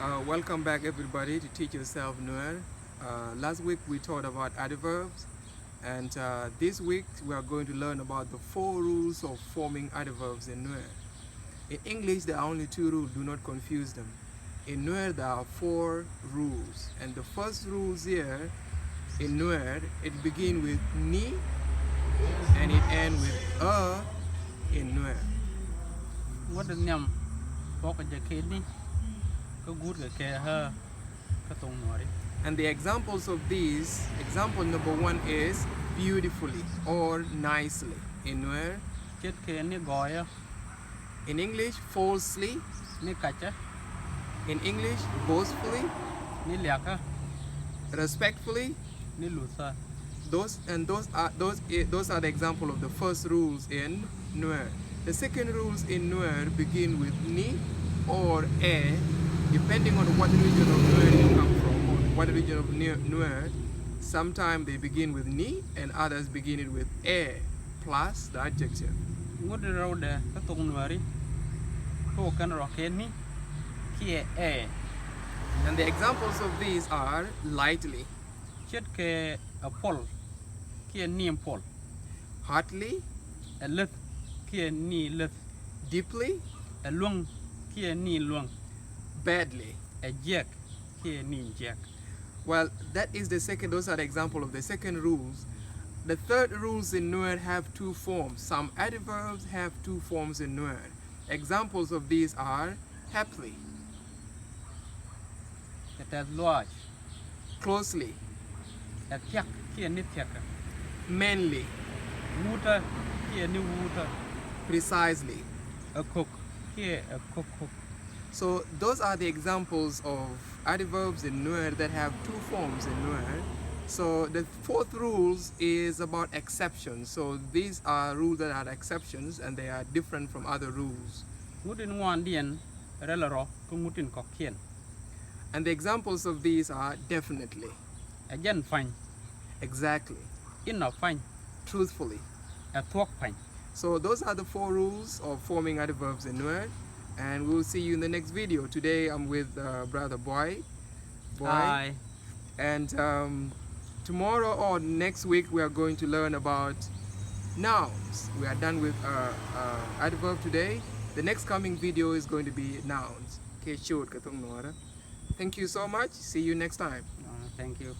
Welcome back everybody to Teach Yourself Nuer. Last week we taught about adverbs, and this week we are going to learn about the 4 rules of forming adverbs in Nuer. In English there are only 2 rules, do not confuse them. In Nuer there are 4 rules, and the first rules here in Nuer, it begins with ni and it ends with in Nuer. What the name? Walk the kidney. Go good the care her. And the examples of these, example number 1 is beautifully or nicely in Nuer. Chết kia ni goya. In English, falsely. Ni kacha. In English, boastfully. Ni liaka. Respectfully. Ni lusa. Those are the example of the first rules in Nuer. The second rules in Nuer begin with ni or depending on what region of Nuer you come from, or what region of Nuer. Sometimes they begin with ni and others begin it with plus the adjective. What the road there? Katong nuari. Who can rock any? Kia And the examples of these are lightly. Chết kia a pole. Kia ni pole. Hotly. A lith. Kia ni lith. Deeply. A lung. Kia ni lung. Badly. A jack. Kia ni jack. Well, that is the second. Those are the example of the second rules. The third rules in Nuer have 2 forms. Some adverbs have 2 forms in Nuer. Examples of these are happily, It has large. closely, A tiak. Kia ni tiak. mainly, Water. Kia ni water. precisely. A cook. Kia a cook. So those are the examples of adverbs in Nuer that have 2 forms in Nuer. So the 4th rules is about exceptions. So these are rules that are exceptions and they are different from other rules. Mutin wan dien. Relaro. Kumutin kokien. And the examples of these are definitely, A jen fine. exactly, Inna fine. truthfully. A talk fine. So those are the 4 rules of forming adverbs in Nuer. And we'll see you in the next video. Today I'm with brother Boy. Aye. And tomorrow or next week we are going to learn about nouns. We are done with adverb today. The next coming video is going to be nouns. Thank you so much. See you next time. Thank you.